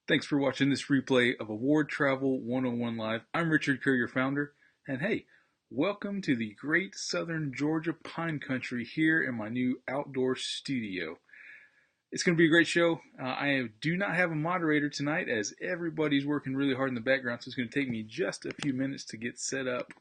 Thanks for watching this replay of Award Travel 101 Live. I'm Richard Kerr, your founder, and hey, welcome to the great southern Georgia pine country here in my new outdoor studio. It's going to be a great show. I do not have a moderator tonight as everybody's working really hard in the background, so it's going to take me just a few minutes to get set up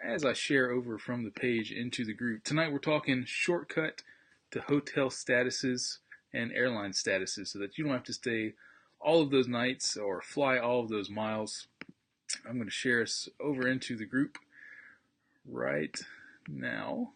as I share over from the page into the group. Tonight we're talking shortcut to hotel statuses and airline statuses so that you don't have to stay all of those nights or fly all of those miles. I'm going to share us over into the group right now.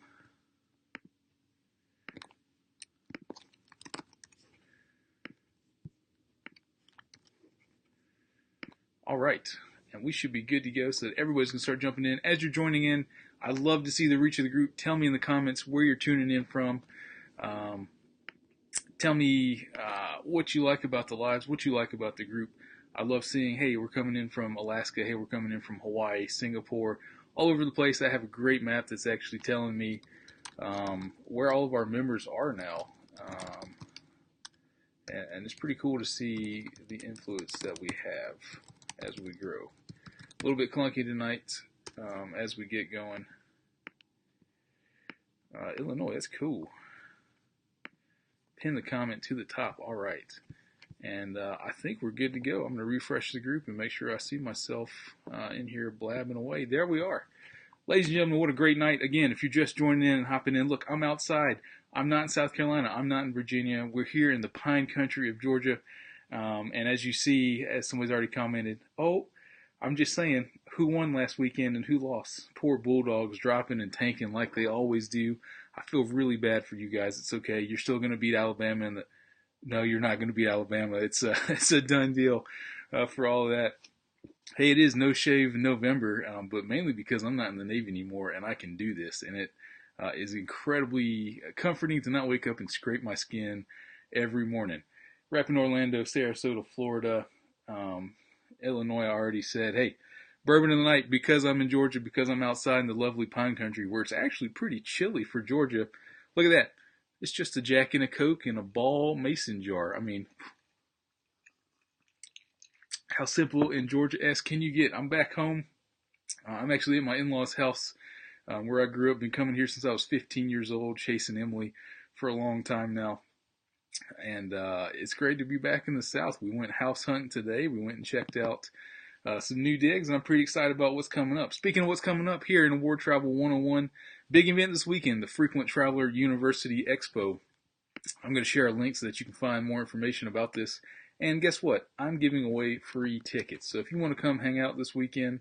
All right, and we should be good to go so that everybody's going to start jumping in. As you're joining in, I'd love to see the reach of the group. Tell me in the comments where you're tuning in from. Tell me what you like about the lives, what you like about the group. I love seeing, hey, we're coming in from Alaska, hey, we're coming in from Hawaii, Singapore, all over the place. I have a great map that's actually telling me where all of our members are now. And it's pretty cool to see the influence that we have as we grow. A little bit clunky tonight as we get going. Illinois, that's cool. Pin the comment to the top. All right. And I think we're good to go. I'm going to refresh the group and make sure I see myself in here blabbing away. There we are. Ladies and gentlemen, what a great night. Again, if you're just joining in and hopping in, look, I'm outside. I'm not in South Carolina. I'm not in Virginia. We're here in the pine country of Georgia. And as you see, as somebody's already commented, oh, I'm just saying, who won last weekend and who lost? Poor Bulldogs dropping and tanking like they always do. I feel really bad for you guys. It's okay. You're still going to beat Alabama. No, you're not going to beat Alabama. It's a done deal for all of that. Hey, it is No Shave November, but mainly because I'm not in the Navy anymore and I can do this. And it is incredibly comforting to not wake up and scrape my skin every morning. Rep in Orlando, Sarasota, Florida, Illinois, I already said, hey, bourbon in the night because I'm in Georgia, because I'm outside in the lovely pine country where it's actually pretty chilly for Georgia. Look at that. It's just a Jack and a Coke in a ball mason jar. I mean, how simple and Georgia-esque can you get? I'm back home. I'm actually at my in-laws' house where I grew up. Been coming here since I was 15 years old, chasing Emily for a long time now. And it's great to be back in the South. We went house hunting today. We went and checked out some new digs, and I'm pretty excited about what's coming up. Speaking of what's coming up here in Award Travel 101, big event this weekend, the Frequent Traveler University Expo. I'm going to share a link so that you can find more information about this. And guess what? I'm giving away free tickets. So if you want to come hang out this weekend,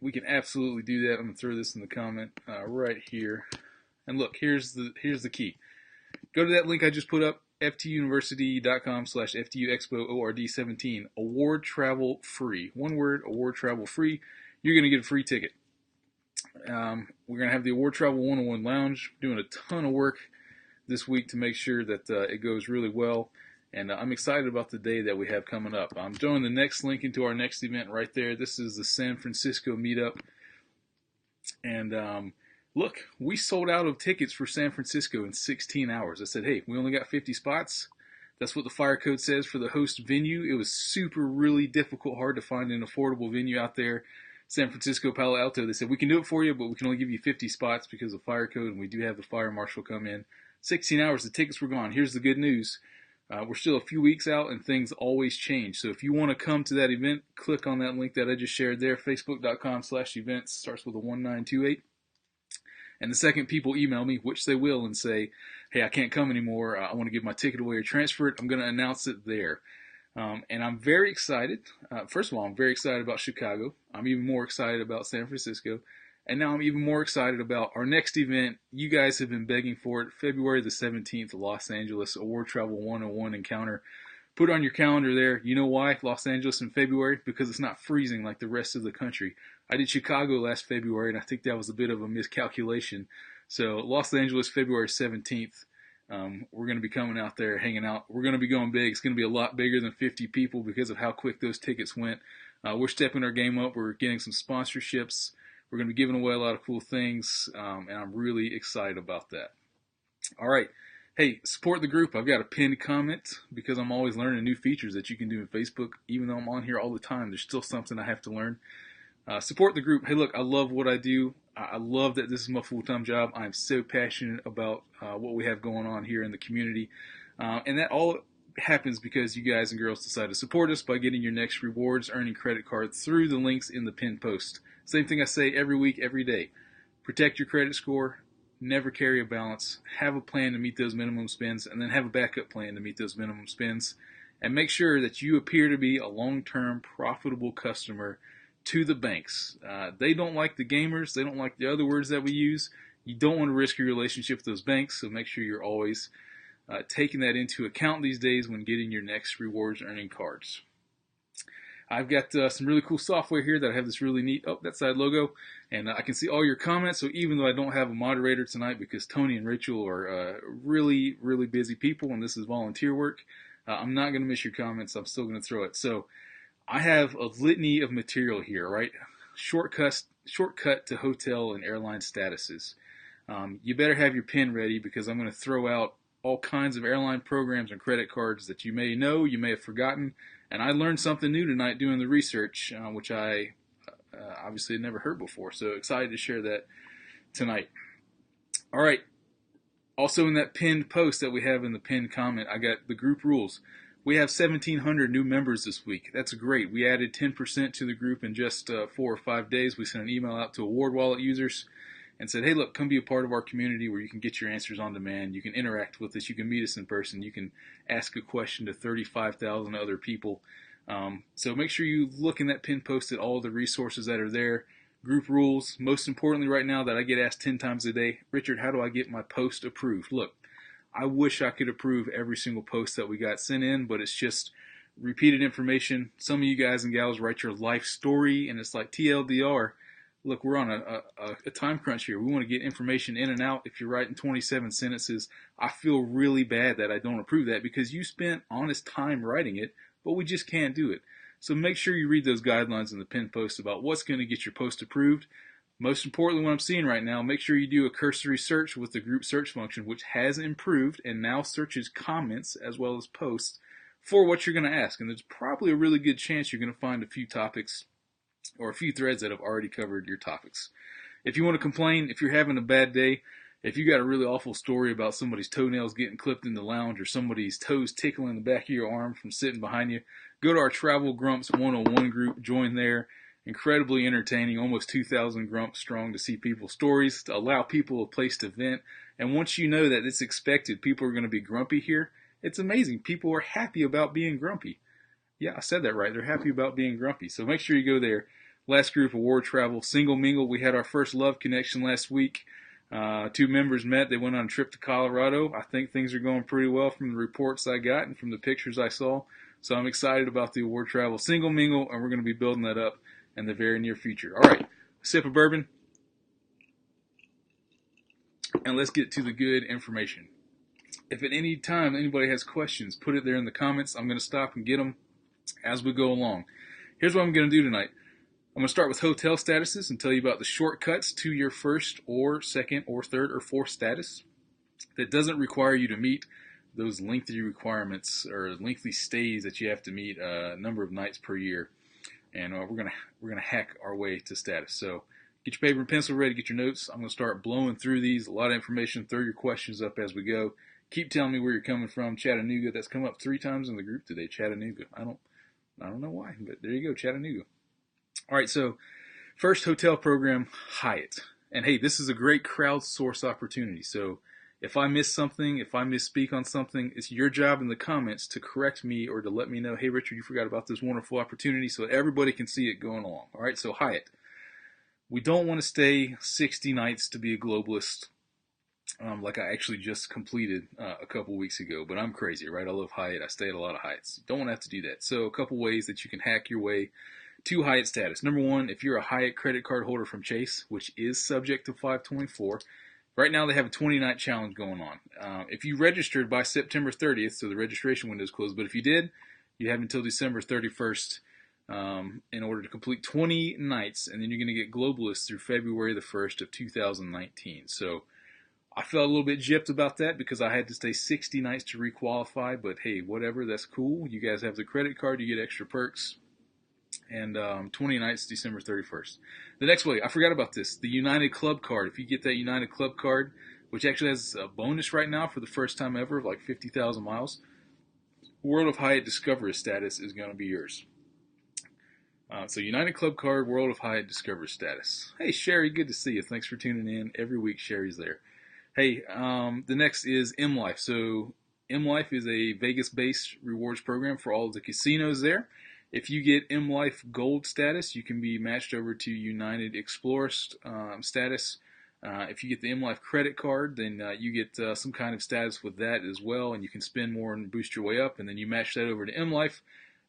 we can absolutely do that. I'm going to throw this in the comment right here. And look, here's the key. Go to that link I just put up, ftuniversity.com/FTUExpoORD17. Award travel free. One word, award travel free. You're going to get a free ticket. We're going to have the Award Travel 101 Lounge doing a ton of work this week to make sure that it goes really well. And I'm excited about the day that we have coming up. I'm throwing the next link into our next event right there. This is the San Francisco meetup. And look, we sold out of tickets for San Francisco in 16 hours. I said, hey, we only got 50 spots. That's what the fire code says for the host venue. It was really difficult, hard to find an affordable venue out there. San Francisco, Palo Alto, they said, we can do it for you, but we can only give you 50 spots because of fire code, and we do have the fire marshal come in. 16 hours, the tickets were gone. Here's the good news. We're still a few weeks out, and things always change. So if you want to come to that event, click on that link that I just shared there, facebook.com/events, starts with a 1928. And the second people email me, which they will, and say, hey, I can't come anymore, I want to give my ticket away or transfer it, I'm going to announce it there. And I'm very excited. First of all, I'm very excited about Chicago. I'm even more excited about San Francisco. And now I'm even more excited about our next event. You guys have been begging for it. February the 17th, Los Angeles Award Travel 101 Encounter. Put it on your calendar there. You know why? Los Angeles in February? Because it's not freezing like the rest of the country. I did Chicago last February, and I think that was a bit of a miscalculation. So Los Angeles, February 17th. We're going to be coming out there, hanging out. We're going to be going big. It's going to be a lot bigger than 50 people because of how quick those tickets went. We're stepping our game up. We're getting some sponsorships. We're going to be giving away a lot of cool things, and I'm really excited about that. All right. Hey, support the group. I've got a pinned comment because I'm always learning new features that you can do in Facebook. Even though I'm on here all the time, there's still something I have to learn. Support the group. Hey, look, I love what I do. I love that this is my full-time job. I'm so passionate about what we have going on here in the community. And that all happens because you guys and girls decide to support us by getting your next rewards, earning credit cards through the links in the pinned post. Same thing I say every week, every day. Protect your credit score. Never carry a balance. Have a plan to meet those minimum spends, and then have a backup plan to meet those minimum spends. And make sure that you appear to be a long-term profitable customer to the banks. They don't like the gamers. They don't like the other words that we use. You don't want to risk your relationship with those banks, so make sure you're always taking that into account these days when getting your next rewards earning cards. I've got some really cool software here that I have this really neat, that side logo, and I can see all your comments, so even though I don't have a moderator tonight because Tony and Rachel are really, really busy people and this is volunteer work, I'm not going to miss your comments. I'm still going to throw it. So I have a litany of material here, right? Shortcut to hotel and airline statuses. You better have your pen ready because I'm going to throw out all kinds of airline programs and credit cards that you may know, you may have forgotten. And I learned something new tonight doing the research, which I obviously had never heard before. So excited to share that tonight. All right. Also in that pinned post that we have in the pinned comment, I got the group rules. We have 1,700 new members this week. That's great. We added 10% to the group in just 4 or 5 days. We sent an email out to Award Wallet users and said, hey, look, come be a part of our community where you can get your answers on demand. You can interact with us. You can meet us in person. You can ask a question to 35,000 other people. So make sure you look in that pinned post at all the resources that are there. Group rules. Most importantly right now that I get asked 10 times a day, Richard, how do I get my post approved? Look, I wish I could approve every single post that we got sent in, but it's just repeated information. Some of you guys and gals write your life story, and it's like TLDR. Look, we're on a time crunch here. We want to get information in and out. If you're writing 27 sentences, I feel really bad that I don't approve that because you spent honest time writing it, but we just can't do it. So make sure you read those guidelines in the pinned post about what's going to get your post approved. Most importantly, what I'm seeing right now, make sure you do a cursory search with the group search function, which has improved and now searches comments as well as posts for what you're going to ask. And there's probably a really good chance you're going to find a few topics or a few threads that have already covered your topics. If you want to complain, if you're having a bad day, if you got a really awful story about somebody's toenails getting clipped in the lounge or somebody's toes tickling the back of your arm from sitting behind you, go to our Travel Grumps 101 group, join there. Incredibly entertaining, almost 2,000 grumps strong to see people's stories, to allow people a place to vent. And once you know that it's expected, people are going to be grumpy here, it's amazing. People are happy about being grumpy. Yeah, I said that right. They're happy about being grumpy. So make sure you go there. Last group, Award Travel, Single Mingle. We had our first love connection last week. 2 members met. They went on a trip to Colorado. I think things are going pretty well from the reports I got and from the pictures I saw. So I'm excited about the Award Travel Single Mingle, and we're going to be building that up in the very near future. All right, a sip of bourbon, and let's get to the good information. If at any time anybody has questions, put it there in the comments. I'm going to stop and get them as we go along. Here's what I'm going to do tonight. I'm going to start with hotel statuses and tell you about the shortcuts to your first or second or third or fourth status that doesn't require you to meet those lengthy requirements or lengthy stays that you have to meet a number of nights per year. And we're gonna hack our way to status. So get your paper and pencil ready, get your notes. I'm gonna start blowing through these. A lot of information. Throw your questions up as we go. Keep telling me where you're coming from. Chattanooga. That's come up 3 times in the group today. Chattanooga. I don't know why, but there you go. Chattanooga. All right. So first hotel program, Hyatt. And hey, this is a great crowdsource opportunity. So if I miss something, if I misspeak on something, it's your job in the comments to correct me or to let me know, hey, Richard, you forgot about this wonderful opportunity so everybody can see it going along. All right, so Hyatt. We don't want to stay 60 nights to be a globalist like I actually just completed a couple weeks ago, but I'm crazy, right? I love Hyatt. I stay at a lot of Hyatts. Don't want to have to do that. So a couple ways that you can hack your way to Hyatt status. Number one, if you're a Hyatt credit card holder from Chase, which is subject to 524, right now they have a 20-night challenge going on. If you registered by September 30th, so the registration window is closed, but if you did, you have until December 31st in order to complete 20 nights, and then you're going to get Globalist through February the 1st of 2019. So I felt a little bit gypped about that because I had to stay 60 nights to requalify, but hey, whatever, that's cool. You guys have the credit card, you get extra perks. And 20 nights, December 31st. The next way, I forgot about this, the United Club card. If you get that United Club card, which actually has a bonus right now for the first time ever of like 50,000 miles, World of Hyatt Discovery status is going to be yours. So United Club card, World of Hyatt Discovery status. Hey, Sherry, good to see you. Thanks for tuning in. Every week, Sherry's there. Hey, the next is M Life. So M Life is a Vegas-based rewards program for all of the casinos there. If you get M Life Gold status, you can be matched over to United Explorer status. If you get the M Life credit card, then you get some kind of status with that as well, and you can spend more and boost your way up, and then you match that over to M Life.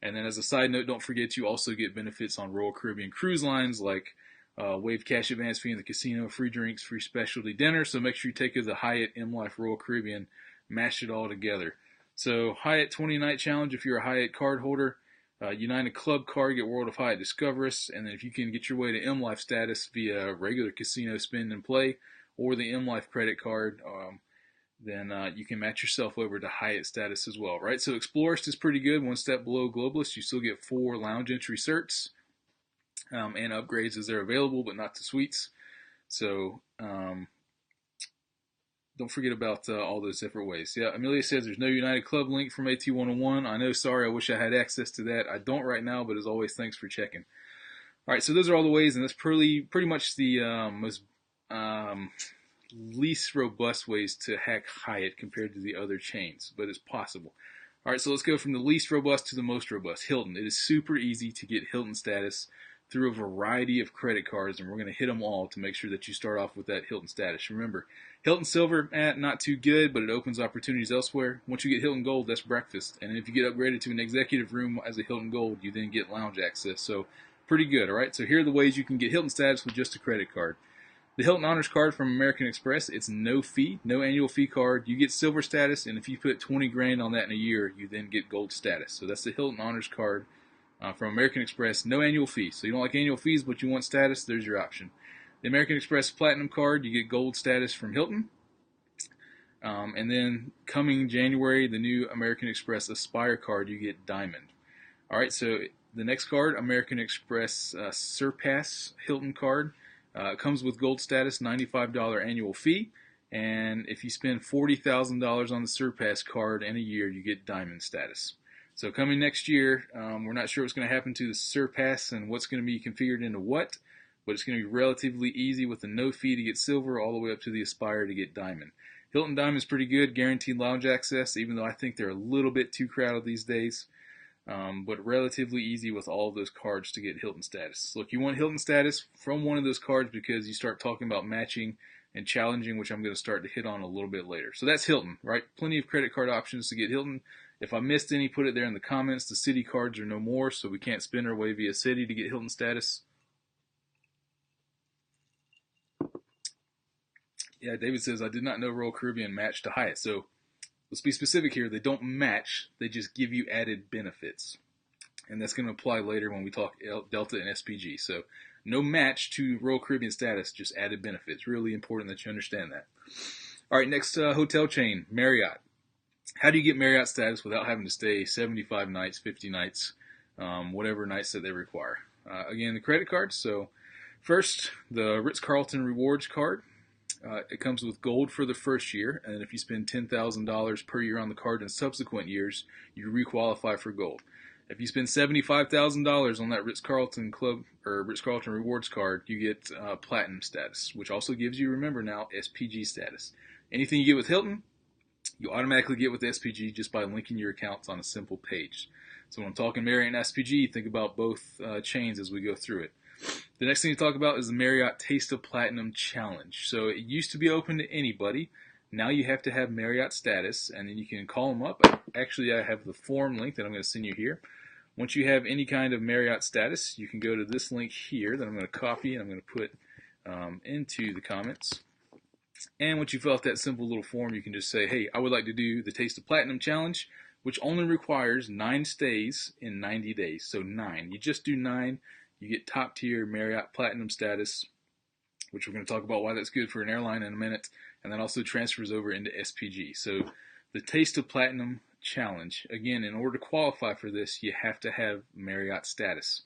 And then as a side note, don't forget you also get benefits on Royal Caribbean cruise lines like waived cash advance fee in the casino, free drinks, free specialty dinner. So make sure you take the Hyatt M Life Royal Caribbean, mash it all together. So Hyatt 20-night challenge if you're a Hyatt card holder. United Club card, get World of Hyatt Discover Us, and then if you can get your way to M Life status via regular casino spend and play or the M Life credit card, then you can match yourself over to Hyatt status as well, right? So Explorist is pretty good, one step below Globalist. You still get 4 lounge entry certs and upgrades as they're available, but not to suites. So don't forget about all those different ways. Yeah, Amelia says there's no United Club link from AT101. I know, sorry, I wish I had access to that. I don't right now, but as always, thanks for checking. All right, so those are all the ways, and that's pretty much the most least robust ways to hack Hyatt compared to the other chains, but it's possible. All right, so let's go from the least robust to the most robust. Hilton. It is super easy to get Hilton status through a variety of credit cards, and we're going to hit them all to make sure that you start off with that Hilton status. Remember, Hilton Silver, not too good, but it opens opportunities elsewhere. Once you get Hilton Gold, that's breakfast. And if you get upgraded to an executive room as a Hilton Gold, you then get lounge access. So pretty good, all right? So here are the ways you can get Hilton status with just a credit card. The Hilton Honors card from American Express, it's no fee, no annual fee card. You get silver status, and if you put 20 grand on that in a year, you then get gold status. So that's the Hilton Honors card from American Express, no annual fee. So you don't like annual fees, but you want status, there's your option. The American Express Platinum card, you get gold status from Hilton. And then coming January, the new American Express Aspire card, you get diamond. All right, so the next card, American Express Surpass Hilton card. It comes with gold status, $95 annual fee, and if you spend $40,000 on the Surpass card in a year, you get diamond status. So coming next year, we're not sure what's going to happen to the Surpass and what's going to be configured into what, but it's going to be relatively easy with a no fee to get silver all the way up to the Aspire to get diamond. Hilton Diamond is pretty good, guaranteed lounge access, even though I think they're a little bit too crowded these days. But relatively easy with all of those cards to get Hilton status. Look, you want Hilton status from one of those cards because you start talking about matching and challenging, which I'm going to start to hit on a little bit later. So that's Hilton, right? Plenty of credit card options to get Hilton. If I missed any, put it there in the comments. The city cards are no more, so we can't spend our way via city to get Hilton status. Yeah, David says, I did not know Royal Caribbean matched to Hyatt. So let's be specific here. They don't match. They just give you added benefits. And that's going to apply later when we talk Delta and SPG. So no match to Royal Caribbean status, just added benefits. Really important that you understand that. All right, next hotel chain, Marriott. How do you get Marriott status without having to stay 75 nights, 50 nights, whatever nights that they require? Again, the credit cards. So first, the Ritz-Carlton Rewards card. It comes with gold for the first year, and if you spend $10,000 per year on the card in subsequent years, you requalify for gold. If you spend $75,000 on that Ritz-Carlton Club or Ritz-Carlton Rewards card, you get platinum status, which also gives you, remember now, SPG status. Anything you get with Hilton, you automatically get with SPG just by linking your accounts on a simple page. So when I'm talking Marriott and SPG, think about both chains as we go through it. The next thing to talk about is the Marriott Taste of Platinum Challenge. So it used to be open to anybody. Now you have to have Marriott status, and then you can call them up. Actually, I have the form link that I'm going to send you here. Once you have any kind of Marriott status, you can go to this link here that I'm going to copy and I'm going to put into the comments. And once you fill out that simple little form, you can just say, hey, I would like to do the Taste of Platinum Challenge, which only requires 9 stays in 90 days. So 9. You just do 9. You get top tier Marriott Platinum status, which we're going to talk about why that's good for an airline in a minute. and that also transfers over into SPG. So the Taste of Platinum Challenge, again, in order to qualify for this, you have to have Marriott status.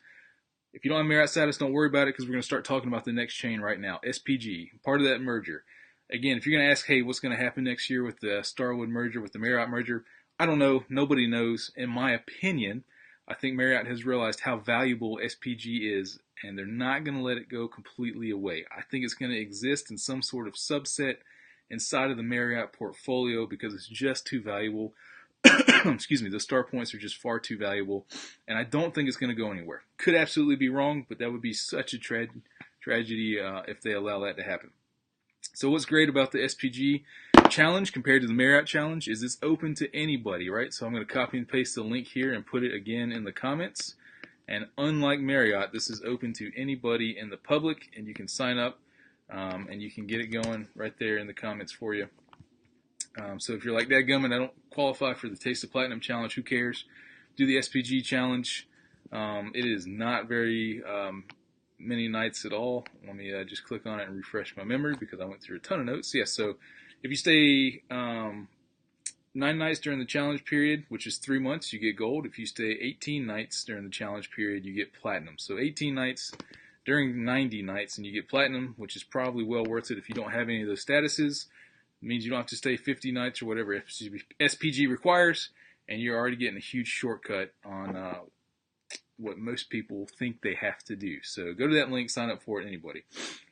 If you don't have Marriott status, don't worry about it, because we're going to start talking about the next chain right now. SPG, part of that merger. Again, if you're going to ask, hey, what's going to happen next year with the Starwood merger, with the Marriott merger, I don't know. Nobody knows. In my opinion, I think Marriott has realized how valuable SPG is, and they're not going to let it go completely away. I think it's going to exist in some sort of subset inside of the Marriott portfolio because it's just too valuable. Excuse me, the star points are just far too valuable, and I don't think it's going to go anywhere. Could absolutely be wrong, but that would be such a tragedy if they allow that to happen. So what's great about the SPG challenge compared to the Marriott challenge is it's open to anybody, right? So I'm going to copy and paste the link here and put it again in the comments. And unlike Marriott, this is open to anybody in the public, and you can sign up and you can get it going right there in the comments for you. So if you're like that gummit, I don't qualify for the Taste of Platinum challenge, who cares? Do the SPG challenge. It is not very many nights at all. Let me just click on it and refresh my memory because I went through a ton of notes. Yes, so if you stay 9 nights during the challenge period, which is 3 months, you get gold. If you stay 18 nights during the challenge period, you get platinum. So 18 nights during 90 nights and you get platinum, which is probably well worth it if you don't have any of those statuses. It means you don't have to stay 50 nights or whatever SPG requires, and you're already getting a huge shortcut on what most people think they have to do. So go to that link, sign up for it, anybody.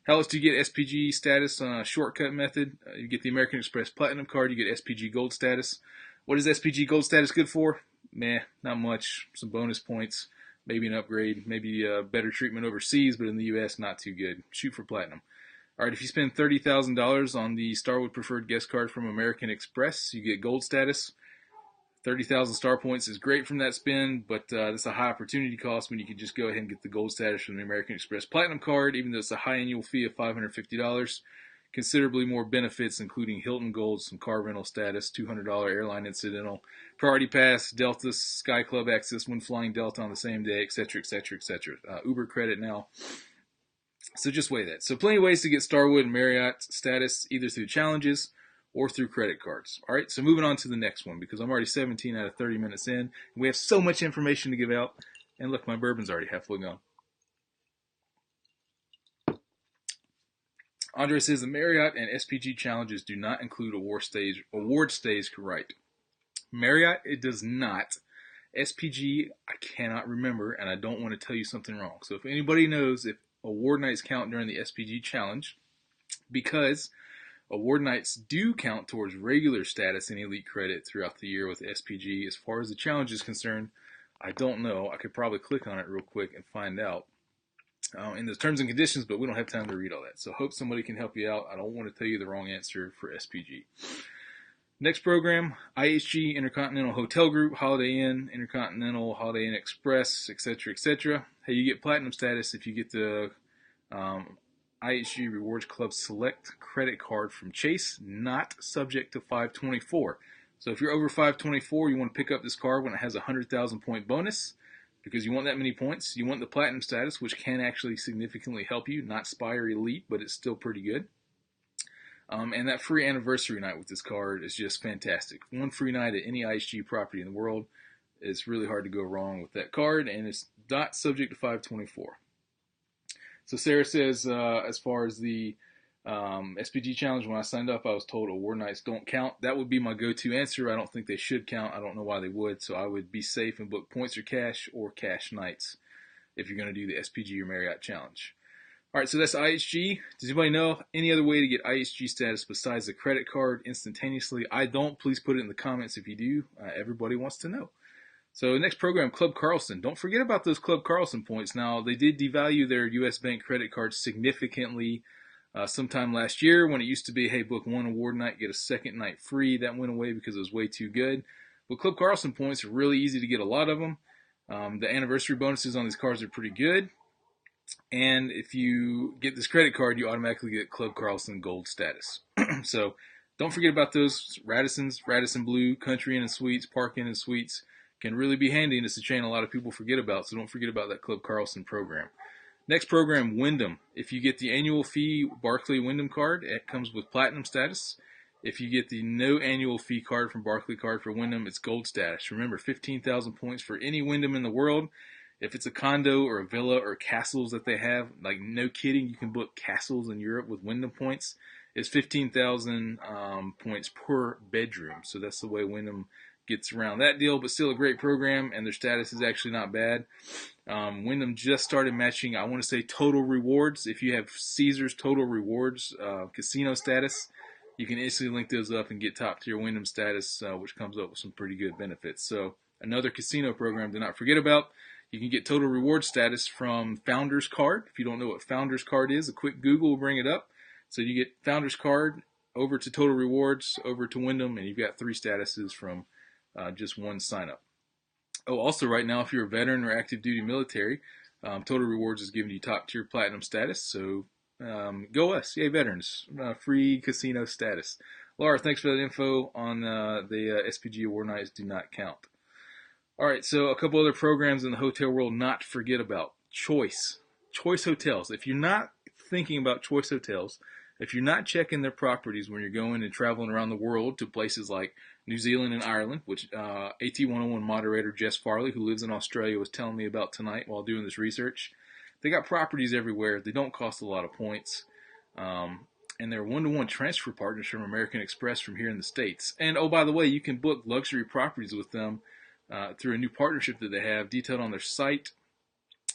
How else do you get SPG status on a shortcut method? You get the American Express Platinum card, you get SPG Gold status. What is SPG Gold status good for? Meh, not much. Some bonus points, maybe an upgrade, maybe better treatment overseas, but in the US, not too good. Shoot for Platinum. All right, if you spend $30,000 on the Starwood Preferred Guest Card from American Express, you get Gold status. 30,000 star points is great from that spend, but that's a high opportunity cost when you could just go ahead and get the Gold status from the American Express Platinum card, even though it's a high annual fee of $550. Considerably more benefits, including Hilton Gold, some car rental status, $200 airline incidental, Priority Pass, Delta, Sky Club access when flying Delta on the same day, etc., etc., etc. Uber credit now. So just weigh that. So plenty of ways to get Starwood and Marriott status, either through challenges or through credit cards. All right, so moving on to the next one, because I'm already 17 out of 30 minutes in, and we have so much information to give out. And look, my bourbon's already halfway gone. Andre says the Marriott and SPG challenges do not include award stays, right? Marriott, it does not. SPG, I cannot remember, and I don't want to tell you something wrong. So if anybody knows if award nights count during the SPG challenge, because award nights do count towards regular status and elite credit throughout the year with SPG. As far as the challenge is concerned, I don't know. I could probably click on it real quick and find out in the terms and conditions, but we don't have time to read all that. So hope somebody can help you out. I don't want to tell you the wrong answer for SPG. Next program, IHG, Intercontinental Hotel Group, Holiday Inn, Intercontinental, Holiday Inn Express, etc., etc. Hey, you get platinum status if you get the IHG Rewards Club Select credit card from Chase, not subject to 524. So if you're over 524, you want to pick up this card when it has a 100,000 point bonus, because you want that many points. You want the platinum status, which can actually significantly help you. Not Spire Elite, but it's still pretty good. And that free anniversary night with this card is just fantastic. One free night at any IHG property in the world. It's really hard to go wrong with that card, and it's not subject to 524. So Sarah says, as far as the SPG challenge, when I signed up, I was told award nights don't count. That would be my go-to answer. I don't think they should count. I don't know why they would. So I would be safe and book points or cash nights if you're going to do the SPG or Marriott challenge. All right, so that's IHG. Does anybody know any other way to get IHG status besides the credit card instantaneously? I don't. Please put it in the comments if you do. Everybody wants to know. So next program, Club Carlson. Don't forget about those Club Carlson points. Now, they did devalue their U.S. Bank credit cards significantly sometime last year when it used to be, hey, book one award night, get a second night free. That went away because it was way too good. But Club Carlson points are really easy to get a lot of them. The anniversary bonuses on these cards are pretty good. And if you get this credit card, you automatically get Club Carlson Gold status. So don't forget about those Radissons, Radisson Blue, Country Inn and Suites, Park Inn and Suites. Can really be handy, and it's a chain a lot of people forget about, so don't forget about that Club Carlson program. Next program, Wyndham. If you get the annual fee Barclay Wyndham card, it comes with platinum status. If you get the no annual fee card from Barclaycard for Wyndham, it's gold status. Remember, 15,000 points for any Wyndham in the world. If it's a condo or a villa or castles that they have, like no kidding, you can book castles in Europe with Wyndham points. It's 15,000 points per bedroom. So that's the way Wyndham gets around that deal, but still a great program, and their status is actually not bad. Wyndham just started matching, I want to say, total rewards. If you have Caesars total rewards casino status, you can instantly link those up and get top tier Wyndham status, which comes up with some pretty good benefits. So another casino program to not forget about. You can get total reward status from Founders Card. If you don't know what Founders Card is, a quick Google will bring it up. So you get Founders Card over to Total Rewards, over to Wyndham, and you've got 3 statuses from just one sign up. Oh, also right now, if you're a veteran or active duty military, Total Rewards is giving you top tier platinum status. So go us, yay veterans, free casino status. Laura, thanks for that info on the SPG award nights do not count. All right, so a couple other programs in the hotel world not to forget about. Choice Hotels. If you're not thinking about Choice Hotels, if you're not checking their properties when you're going and traveling around the world to places like New Zealand and Ireland, which AT101 moderator Jess Farley, who lives in Australia, was telling me about tonight while doing this research. They got properties everywhere. They don't cost a lot of points. And they're one-to-one transfer partners from American Express from here in the States. And, oh, by the way, you can book luxury properties with them through a new partnership that they have detailed on their site.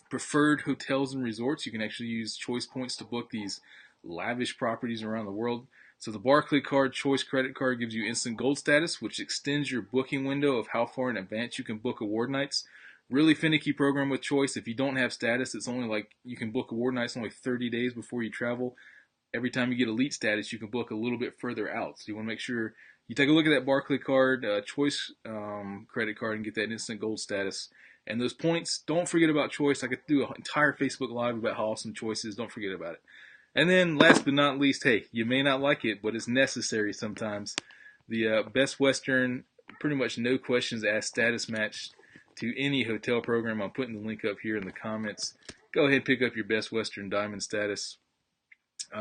Preferred hotels and resorts. You can actually use Choice points to book these lavish properties around the world. So the Barclaycard Choice credit card gives you instant gold status, which extends your booking window of how far in advance you can book award nights. Really finicky program with Choice. If you don't have status, it's only like you can book award nights only 30 days before you travel. Every time you get elite status, you can book a little bit further out. So you want to make sure you take a look at that Barclaycard Choice credit card and get that instant gold status. And those points, don't forget about Choice. I could do an entire Facebook Live about how awesome Choice is. Don't forget about it. And then last but not least, hey, you may not like it, but it's necessary sometimes. The Best Western, pretty much no questions asked status match to any hotel program. I'm putting the link up here in the comments. Go ahead and pick up your Best Western Diamond status.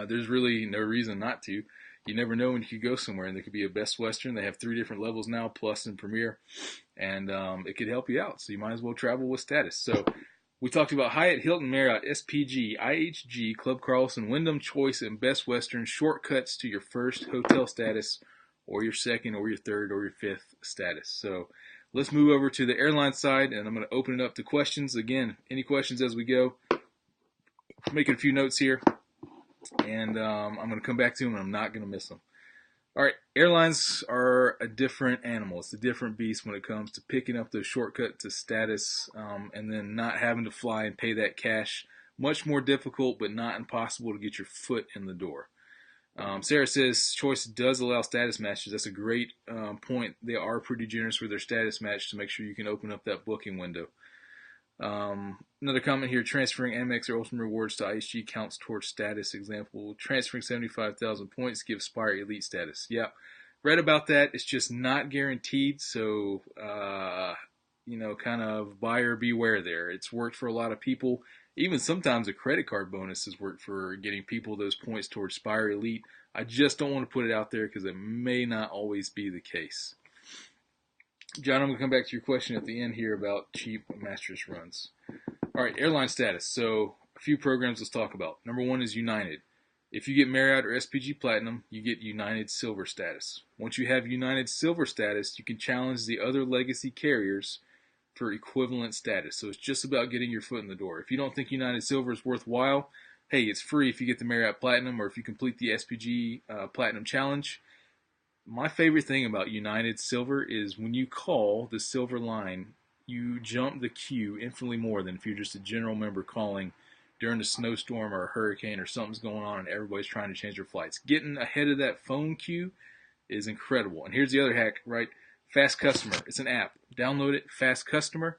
There's really no reason not to. You never know when you could go somewhere, and there could be a Best Western. They have 3 different levels now, Plus and Premier, and it could help you out. So you might as well travel with status. So we talked about Hyatt, Hilton, Marriott, SPG, IHG, Club Carlson, Wyndham, Choice, and Best Western shortcuts to your first hotel status, or your second, or your third, or your fifth status. So let's move over to the airline side, and I'm going to open it up to questions. Again, any questions as we go. Making a few notes here. And I'm going to come back to them, and I'm not going to miss them. All right, airlines are a different animal. It's a different beast when it comes to picking up the shortcut to status and then not having to fly and pay that cash. Much more difficult, but not impossible to get your foot in the door. Sarah says Choice does allow status matches. That's a great point. They are pretty generous with their status match to make sure you can open up that booking window. Another comment here, transferring Amex or Ultimate Rewards to IHG counts towards status. Example, transferring 75,000 points gives Spire Elite status. Yeah, read about that. It's just not guaranteed, so, kind of buyer beware there. It's worked for a lot of people. Even sometimes a credit card bonus has worked for getting people those points towards Spire Elite. I just don't want to put it out there because it may not always be the case. John, I'm going to come back to your question at the end here about cheap mattress runs. All right, airline status. So a few programs let's talk about. Number 1 is United. If you get Marriott or SPG Platinum, you get United Silver status. Once you have United Silver status, you can challenge the other legacy carriers for equivalent status. So it's just about getting your foot in the door. If you don't think United Silver is worthwhile, hey, it's free if you get the Marriott Platinum or if you complete the SPG Platinum Challenge. My favorite thing about United Silver is when you call the Silver line, you jump the queue infinitely more than if you're just a general member calling during a snowstorm or a hurricane or something's going on and everybody's trying to change their flights. Getting ahead of that phone queue is incredible. And here's the other hack, right? Fast Customer. It's an app. Download it, Fast Customer.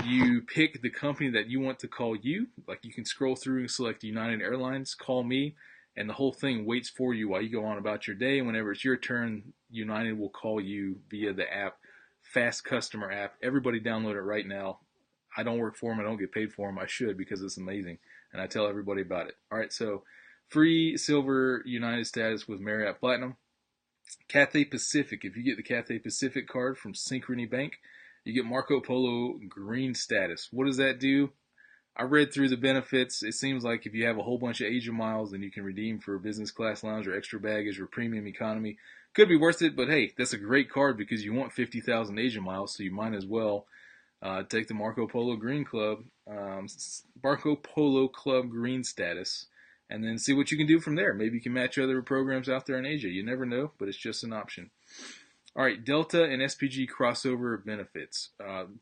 You pick the company that you want to call you. Like you can scroll through and select United Airlines, call me. And the whole thing waits for you while you go on about your day. And whenever it's your turn, United will call you via the app, Fast Customer app. Everybody download it right now. I don't work for them. I don't get paid for them. I should because it's amazing. And I tell everybody about it. All right, so free Silver United status with Marriott Platinum. Cathay Pacific. If you get the Cathay Pacific card from Synchrony Bank, you get Marco Polo green status. What does that do? I read through the benefits. It seems like if you have a whole bunch of Asia miles, then you can redeem for business class lounge or extra baggage or premium economy. Could be worth it, but hey, that's a great card because you want 50,000 Asia miles, so you might as well take the Marco Polo Club green status, and then see what you can do from there. Maybe you can match other programs out there in Asia. You never know, but it's just an option. All right, Delta and SPG crossover benefits.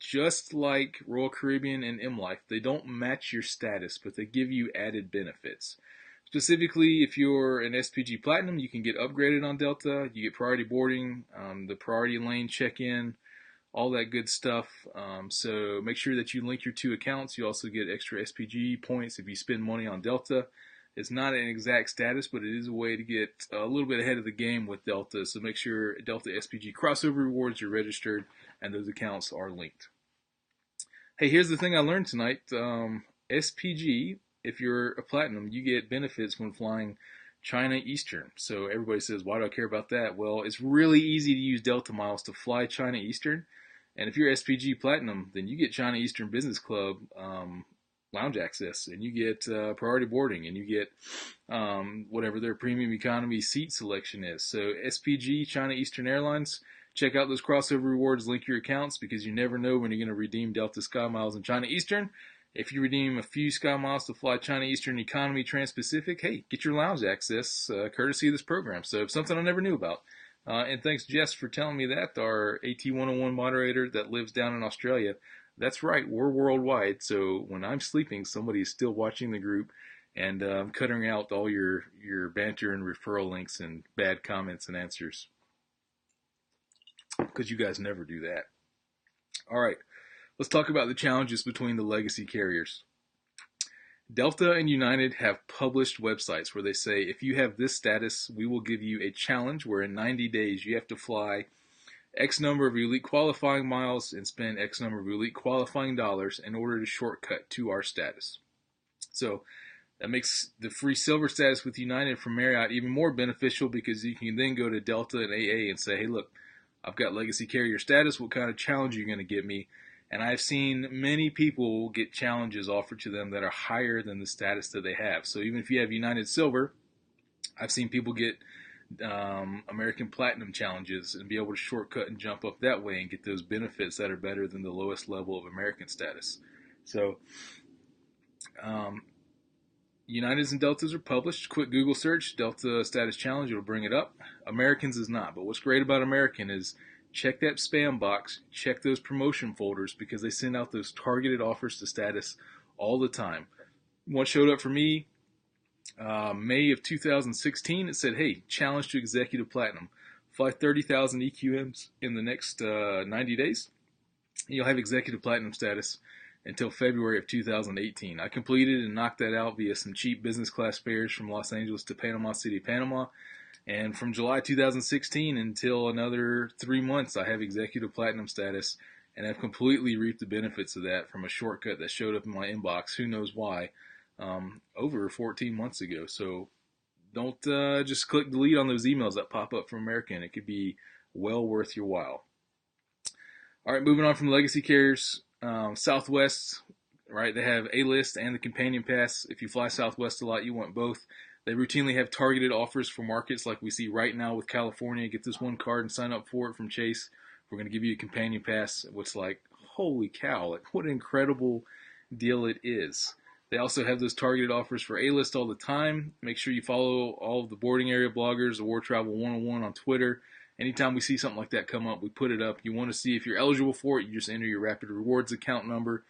Just like Royal Caribbean and M Life, they don't match your status, but they give you added benefits. Specifically, if you're an SPG Platinum, you can get upgraded on Delta. You get priority boarding, the priority lane check-in, all that good stuff. So make sure that you link your two accounts. You also get extra SPG points if you spend money on Delta. It's not an exact status, but it is a way to get a little bit ahead of the game with Delta. So make sure Delta SPG crossover rewards are registered and those accounts are linked. Hey, here's the thing I learned tonight. SPG, if you're a Platinum, you get benefits when flying China Eastern. So everybody says, why do I care about that? Well, it's really easy to use Delta miles to fly China Eastern. And if you're SPG Platinum, then you get China Eastern Business Club lounge access, and you get priority boarding, and you get whatever their premium economy seat selection is. So SPG, China Eastern Airlines, check out those crossover rewards, link your accounts, because you never know when you're going to redeem Delta Sky Miles and China Eastern. If you redeem a few Sky Miles to fly China Eastern Economy Trans-Pacific, hey, get your lounge access courtesy of this program. So something I never knew about. And thanks, Jess, for telling me that, our AT101 moderator that lives down in Australia. That's right, we're worldwide, so when I'm sleeping, somebody is still watching the group, and I'm cutting out all your banter and referral links and bad comments and answers, because you guys never do that. All right, let's talk about the challenges between the legacy carriers. Delta and United have published websites where they say, if you have this status, we will give you a challenge where in 90 days you have to fly X number of elite qualifying miles and spend X number of elite qualifying dollars in order to shortcut to our status. So that makes the free silver status with United from Marriott even more beneficial, because you can then go to Delta and AA and say, hey, look, I've got legacy carrier status. What kind of challenge are you going to give me? And I've seen many people get challenges offered to them that are higher than the status that they have. So even if you have United Silver, I've seen people get American Platinum challenges and be able to shortcut and jump up that way and get those benefits that are better than the lowest level of American status. So Uniteds and Deltas are published. Quick Google search, Delta Status Challenge, it'll bring it up. Americans is not. But what's great about American is check that spam box, check those promotion folders, because they send out those targeted offers to status all the time. One showed up for me May of 2016. It said, hey, challenge to Executive Platinum. Fly 30,000 EQMs in the next 90 days. You'll have Executive Platinum status until February of 2018. I completed and knocked that out via some cheap business class fares from Los Angeles to Panama City, Panama. And from July 2016 until another 3 months, I have Executive Platinum status, and I've completely reaped the benefits of that from a shortcut that showed up in my inbox, who knows why, over 14 months ago. So don't just click delete on those emails that pop up from American. It could be well worth your while. All right, moving on from legacy carriers. Southwest, right, they have A-List and the Companion Pass. If you fly Southwest a lot, you want both. They routinely have targeted offers for markets like we see right now with California. Get this one card and sign up for it from Chase. We're going to give you a Companion Pass. What's like, holy cow, like what an incredible deal it is. They also have those targeted offers for A-List all the time. Make sure you follow all of the boarding area bloggers, Award Travel 101 on Twitter. Anytime we see something like that come up, we put it up. You want to see if you're eligible for it, you just enter your Rapid Rewards account number,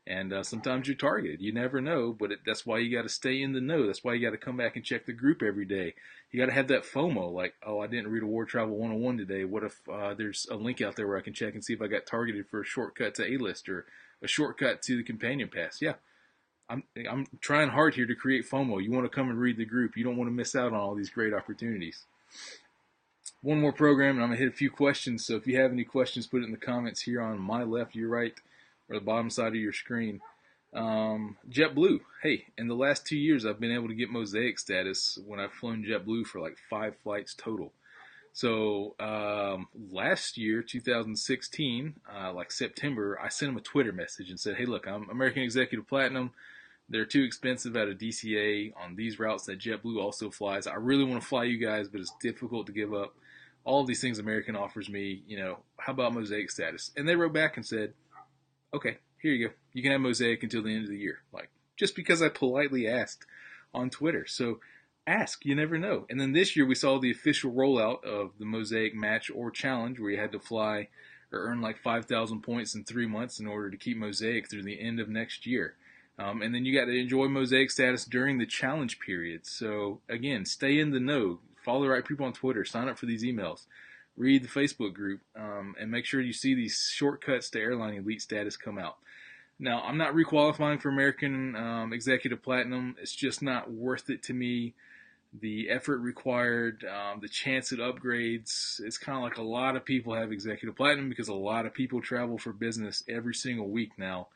and sometimes you're targeted. You never know, but that's why you got to stay in the know. That's why you got to come back and check the group every day. You got to have that FOMO, like, oh, I didn't read Award Travel 101 today. What if there's a link out there where I can check and see if I got targeted for a shortcut to A-List or a shortcut to the Companion Pass? Yeah, I'm trying hard here to create FOMO. You want to come and read the group. You don't want to miss out on all these great opportunities. One more program, and I'm going to hit a few questions. So if you have any questions, put it in the comments here on my left, your right, or the bottom side of your screen. JetBlue. Hey, in the last 2 years, I've been able to get Mosaic status when I've flown JetBlue for like 5 flights total. So last year, 2016, like September, I sent him a Twitter message and said, "Hey, look, I'm American Executive Platinum. They're too expensive out of DCA on these routes that JetBlue also flies. I really want to fly you guys, but it's difficult to give up all of these things American offers me. How about Mosaic status?" And they wrote back and said, "Okay, here you go. You can have Mosaic until the end of the year." Like, just because I politely asked on Twitter. So ask, you never know. And then this year we saw the official rollout of the Mosaic match or challenge, where you had to fly or earn like 5,000 points in 3 months in order to keep Mosaic through the end of next year. And then you got to enjoy Mosaic status during the challenge period. So again, stay in the know. Follow the right people on Twitter. Sign up for these emails. Read the Facebook group, and make sure you see these shortcuts to airline elite status come out. Now, I'm not requalifying for American Executive Platinum. It's just not worth it to me. The effort required, the chance at upgrades. It's kind of like a lot of people have Executive Platinum because a lot of people travel for business every single week now.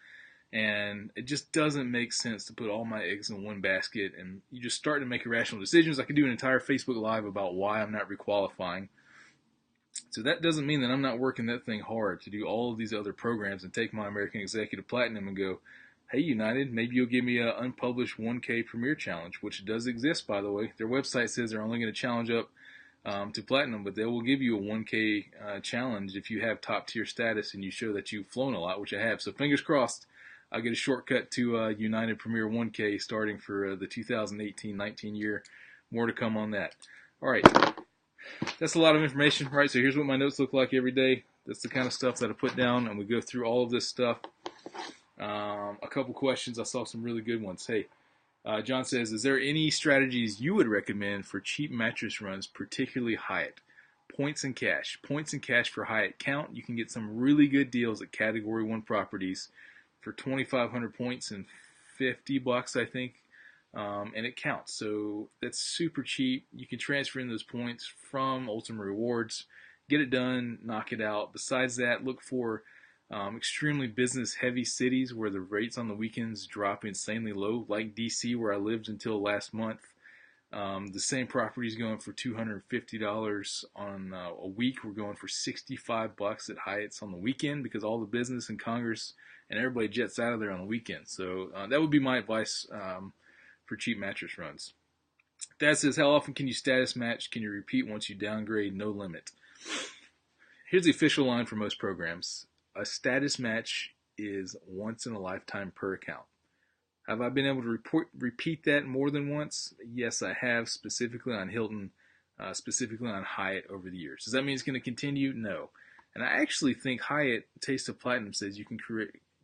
And it just doesn't make sense to put all my eggs in one basket. And you just start to make irrational decisions. I could do an entire Facebook Live about why I'm not requalifying. So that doesn't mean that I'm not working that thing hard to do all of these other programs and take my American Executive Platinum and go, "Hey, United, maybe you'll give me an unpublished 1K Premier Challenge," which does exist, by the way. Their website says they're only going to challenge up to Platinum, but they will give you a 1K challenge if you have top tier status and you show that you've flown a lot, which I have. So fingers crossed, I'll get a shortcut to United Premier 1K starting for the 2018-19 year. More to come on that. All right. That's a lot of information, right? So here's what my notes look like every day. That's the kind of stuff that I put down, and we go through all of this stuff. A couple questions. I saw some really good ones. Hey, John says, is there any strategies you would recommend for cheap mattress runs, particularly Hyatt? Points and cash. Points and cash for Hyatt count. You can get some really good deals at Category 1 properties for 2,500 points and $50, I think. And it counts. So that's super cheap. You can transfer in those points from Ultimate Rewards, get it done, knock it out. Besides that, look for extremely business heavy cities where the rates on the weekends drop insanely low, like DC, where I lived until last month. The same property is going for $250 on a week. We're going for $65 at Hyatt's on the weekend because all the business in Congress and everybody jets out of there on the weekend. So that would be my advice for cheap mattress runs. Dad says, how often can you status match? Can you repeat once you downgrade? No limit. Here's the official line for most programs. A status match is once in a lifetime per account. Have I been able to repeat that more than once? Yes, I have, specifically on Hilton, specifically on Hyatt over the years. Does that mean it's going to continue? No. And I actually think Hyatt Taste of Platinum says you can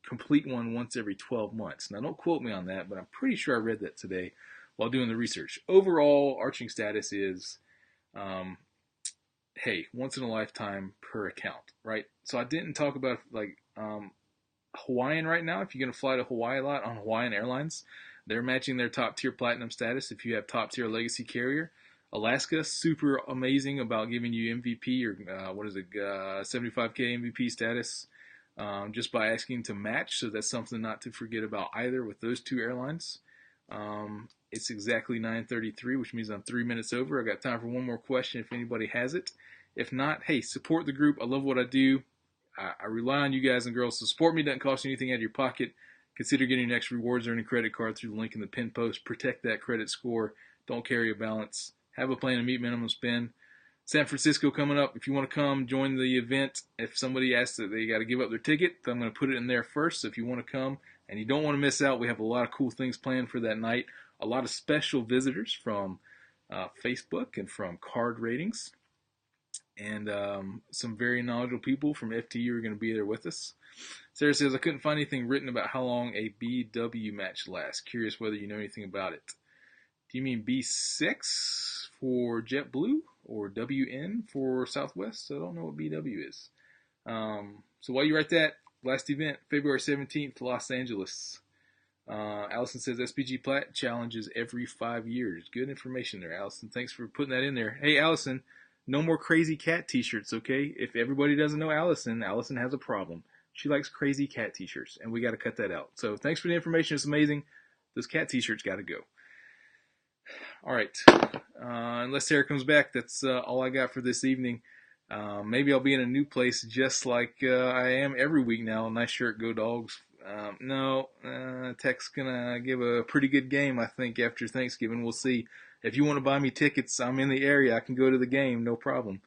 complete one once every 12 months. Now, don't quote me on that, but I'm pretty sure I read that today while doing the research. Overall, arching status is, hey, once in a lifetime per account, right? So I didn't talk about like Hawaiian right now. If you're going to fly to Hawaii a lot on Hawaiian Airlines, they're matching their top tier platinum status if you have top tier legacy carrier. Alaska, super amazing about giving you MVP or 75K MVP status just by asking to match. So that's something not to forget about either with those two airlines. It's exactly 9:33, which means I'm 3 minutes over. I got time for one more question if anybody has it. If not, hey, support the group. I love what I do. I rely on you guys and girls to support me. Doesn't cost you anything out of your pocket. Consider getting your next rewards earning credit card through the link in the pin post. Protect that credit score. Don't carry a balance. Have a plan to meet minimum spend. San Francisco coming up. If you want to come, join the event. If somebody asks that they got to give up their ticket, I'm going to put it in there first. So if you want to come and you don't want to miss out, we have a lot of cool things planned for that night. A lot of special visitors from Facebook and from Card Ratings. And some very knowledgeable people from FTU are going to be there with us. Sarah says, I couldn't find anything written about how long a BW match lasts. Curious whether you know anything about it. Do you mean B6 for JetBlue or WN for Southwest? I don't know what BW is. So while you write that, last event, February 17th, Los Angeles. Allison says SPG Plat challenges every 5 years. Good information there, Allison. Thanks for putting that in there. Hey, Allison, no more crazy cat t-shirts, okay? If everybody doesn't know Allison, Allison has a problem. She likes crazy cat t-shirts, and we got to cut that out. So thanks for the information. It's amazing. Those cat t-shirts got to go. All right. Unless Sarah comes back, that's all I got for this evening. Maybe I'll be in a new place just like I am every week now. Nice shirt, go dogs. No, Tech's gonna give a pretty good game, I think, after Thanksgiving. We'll see. If you want to buy me tickets, I'm in the area. I can go to the game, no problem.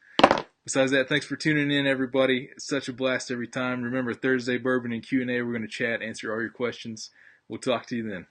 Besides that, thanks for tuning in, everybody. It's such a blast every time. Remember, Thursday Bourbon and Q&A. We're going to chat, answer all your questions. We'll talk to you then.